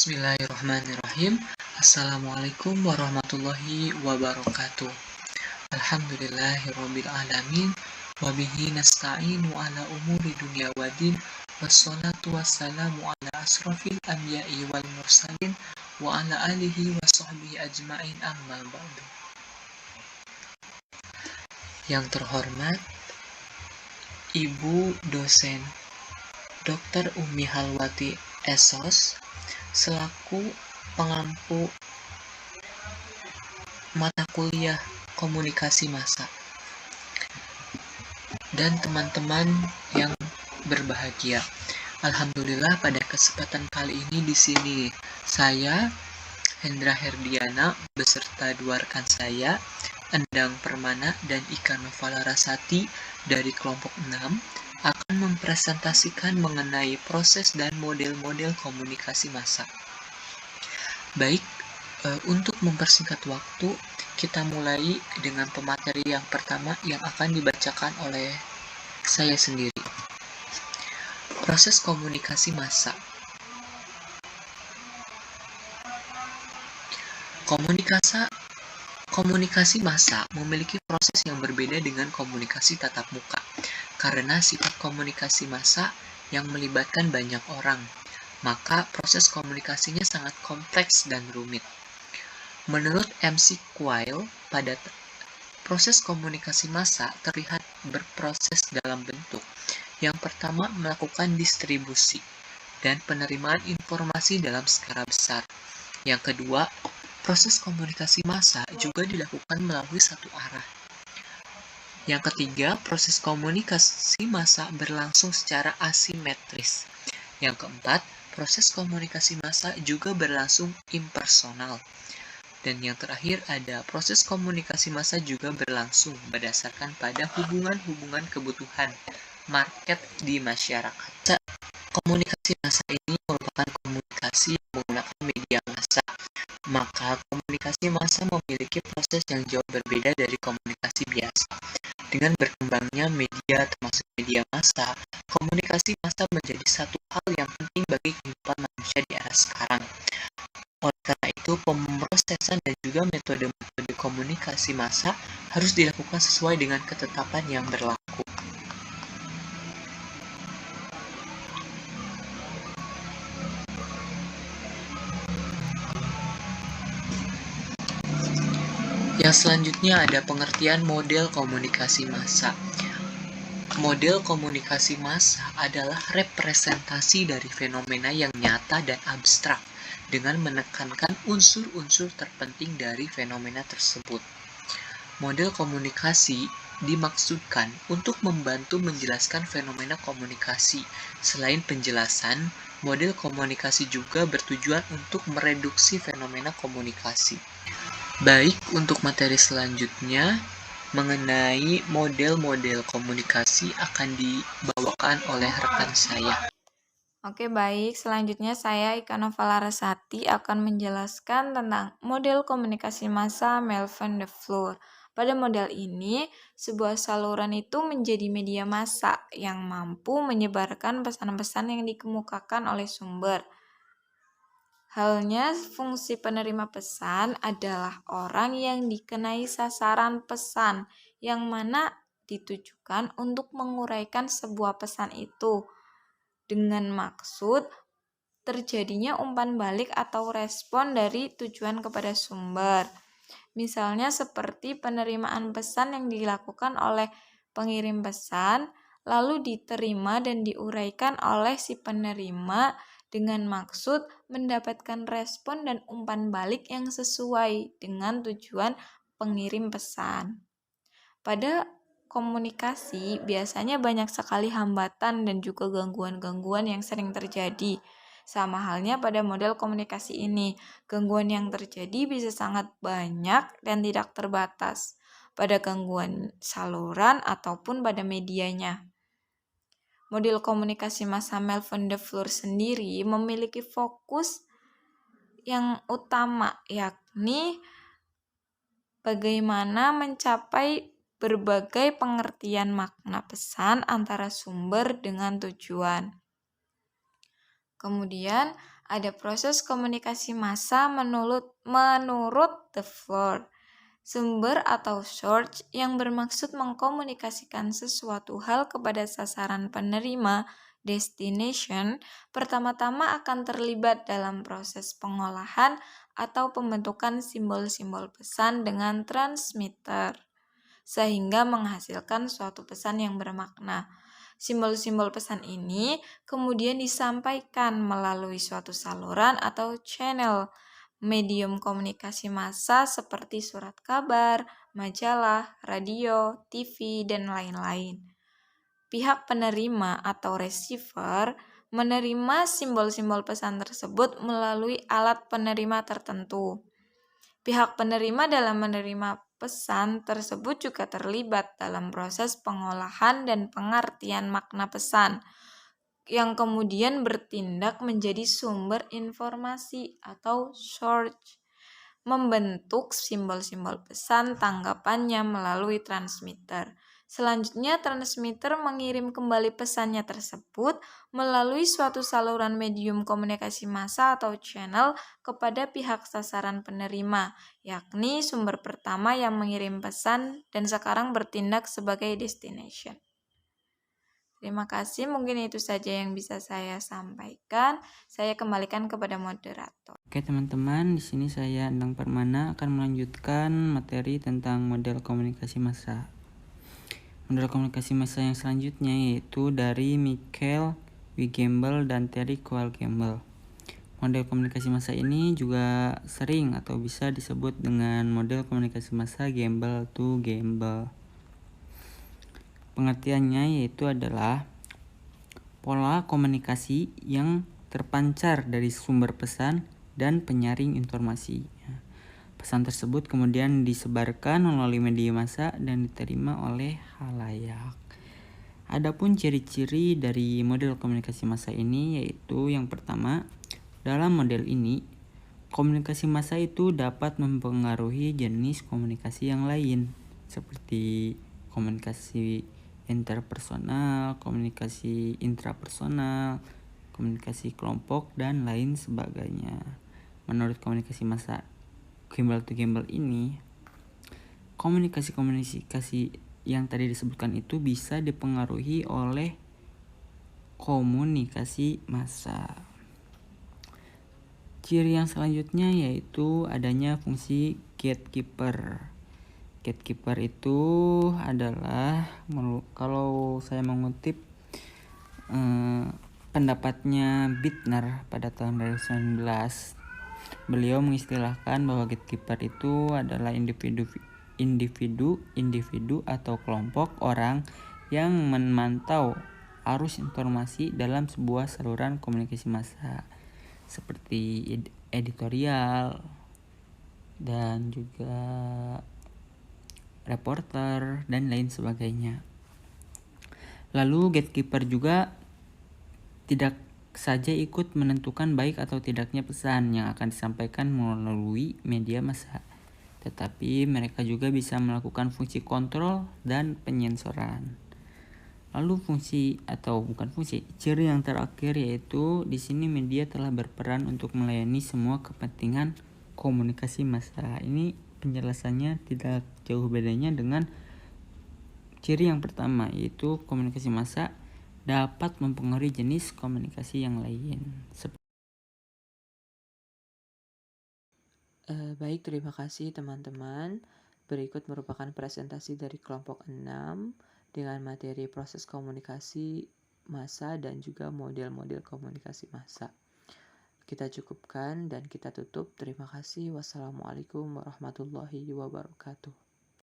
Bismillahirrahmanirrahim. Assalamualaikum warahmatullahi wabarakatuh. Alhamdulillahirabbil alamin wa bihi nasta'inu ala umuri dunya waddin wassalatu wassalamu ala asrofil anbiya'i wal mursalin wa ala alihi wa sahbihi ajma'in amma ba'du. Yang terhormat Ibu dosen Dr. Umi Halwati SOS selaku pengampu mata kuliah komunikasi massa, dan teman-teman yang berbahagia. Alhamdulillah pada kesempatan kali ini di sini saya Hendra Herdiana beserta dua rekan saya Endang Permana dan Ika Nova Larasati dari kelompok 6 akan mempresentasikan mengenai proses dan model-model komunikasi massa. Baik, untuk mempersingkat waktu, kita mulai dengan pemateri yang pertama yang akan dibacakan oleh saya sendiri. Proses komunikasi massa. Komunikasi massa memiliki proses yang berbeda dengan komunikasi tatap muka, karena sifat komunikasi massa yang melibatkan banyak orang, maka proses komunikasinya sangat kompleks dan rumit. Menurut MC Quayle, pada proses komunikasi massa terlihat berproses dalam bentuk. Yang pertama, melakukan distribusi dan penerimaan informasi dalam skala besar. Yang kedua, proses komunikasi massa juga dilakukan melalui satu arah. Yang ketiga, proses komunikasi massa berlangsung secara asimetris. Yang keempat, proses komunikasi massa juga berlangsung impersonal. Dan yang terakhir ada proses komunikasi massa juga berlangsung berdasarkan pada hubungan-hubungan kebutuhan market di masyarakat. Komunikasi massa ini merupakan komunikasi yang menggunakan media massa. Maka komunikasi massa memiliki proses yang jauh berbeda dari komunikasi biasa. Dengan berkembangnya media termasuk media massa, komunikasi massa menjadi satu hal yang penting bagi kehidupan manusia di era sekarang. Oleh karena itu, pemrosesan dan juga metode-metode komunikasi massa harus dilakukan sesuai dengan ketetapan yang berlaku. Yang selanjutnya ada pengertian model komunikasi massa. Model komunikasi massa adalah representasi dari fenomena yang nyata dan abstrak dengan menekankan unsur-unsur terpenting dari fenomena tersebut. Model komunikasi dimaksudkan untuk membantu menjelaskan fenomena komunikasi. Selain penjelasan, model komunikasi juga bertujuan untuk mereduksi fenomena komunikasi. Baik, untuk materi selanjutnya mengenai model-model komunikasi akan dibawakan oleh rekan saya. Oke, baik. Selanjutnya saya Ika Nova Larasati akan menjelaskan tentang model komunikasi massa Melvin de Fleur. Pada model ini, sebuah saluran itu menjadi media massa yang mampu menyebarkan pesan-pesan yang dikemukakan oleh sumber. Halnya fungsi penerima pesan adalah orang yang dikenai sasaran pesan yang mana ditujukan untuk menguraikan sebuah pesan itu dengan maksud terjadinya umpan balik atau respon dari tujuan kepada sumber. Misalnya seperti penerimaan pesan yang dilakukan oleh pengirim pesan lalu diterima dan diuraikan oleh si penerima dengan maksud mendapatkan respon dan umpan balik yang sesuai dengan tujuan pengirim pesan. Pada komunikasi biasanya banyak sekali hambatan dan juga gangguan-gangguan yang sering terjadi. Sama halnya pada model komunikasi ini, gangguan yang terjadi bisa sangat banyak dan tidak terbatas pada gangguan saluran ataupun pada medianya. Model komunikasi massa Melvin de Fleur sendiri memiliki fokus yang utama, yakni bagaimana mencapai berbagai pengertian makna pesan antara sumber dengan tujuan. Kemudian Ada proses komunikasi massa menurut The Floor. Sumber atau source yang bermaksud mengkomunikasikan sesuatu hal kepada sasaran penerima, destination, pertama-tama akan terlibat dalam proses pengolahan atau pembentukan simbol-simbol pesan dengan transmitter, sehingga menghasilkan suatu pesan yang bermakna. Simbol-simbol pesan ini kemudian disampaikan melalui suatu saluran atau channel, medium komunikasi massa seperti surat kabar, majalah, radio, TV, dan lain-lain. Pihak penerima atau receiver menerima simbol-simbol pesan tersebut melalui alat penerima tertentu. Pihak penerima dalam menerima pesan tersebut juga terlibat dalam proses pengolahan dan pengertian makna pesan, yang kemudian bertindak menjadi sumber informasi atau source, membentuk simbol-simbol pesan tanggapannya melalui transmitter. Selanjutnya, transmitter mengirim kembali pesannya tersebut melalui suatu saluran medium komunikasi massa atau channel kepada pihak sasaran penerima, yakni sumber pertama yang mengirim pesan dan sekarang bertindak sebagai destination. Terima kasih, mungkin itu saja yang bisa saya sampaikan. Saya kembalikan kepada moderator. Oke teman-teman, di sini saya Endang Permana akan melanjutkan materi tentang model komunikasi massa. Model komunikasi massa yang selanjutnya yaitu dari Michael W. Gamble dan Terry Cole Gamble. Model komunikasi massa ini juga sering atau bisa disebut dengan model komunikasi massa Gamble to Gamble. Pengertiannya yaitu adalah pola komunikasi yang terpancar dari sumber pesan dan penyaring informasi. Pesan tersebut kemudian disebarkan melalui media massa dan diterima oleh khalayak. Adapun ciri-ciri dari model komunikasi massa ini yaitu yang pertama, dalam model ini komunikasi massa itu dapat mempengaruhi jenis komunikasi yang lain seperti komunikasi interpersonal, komunikasi intrapersonal, komunikasi kelompok, dan lain sebagainya. Menurut komunikasi massa Gamble to Gamble ini, komunikasi yang tadi disebutkan itu bisa dipengaruhi oleh komunikasi massa. Ciri yang selanjutnya yaitu adanya fungsi gatekeeper. Gatekeeper itu adalah, kalau saya mengutip pendapatnya Bittner pada tahun 2019, beliau mengistilahkan bahwa gatekeeper itu adalah individu atau kelompok orang yang memantau arus informasi dalam sebuah saluran komunikasi massa seperti editorial dan juga reporter dan lain sebagainya. Lalu gatekeeper juga tidak saja ikut menentukan baik atau tidaknya pesan yang akan disampaikan melalui media massa, tetapi mereka juga bisa melakukan fungsi kontrol dan penyensoran. Lalu ciri yang terakhir yaitu di sini media telah berperan untuk melayani semua kepentingan komunikasi massa. Ini penjelasannya tidak jauh bedanya dengan ciri yang pertama, yaitu komunikasi massa dapat mempengaruhi jenis komunikasi yang lain. Baik, terima kasih teman-teman. Berikut merupakan presentasi dari kelompok 6 dengan materi proses komunikasi massa dan juga model-model komunikasi massa. Kita cukupkan dan kita tutup. Terima kasih. Wassalamualaikum warahmatullahi wabarakatuh.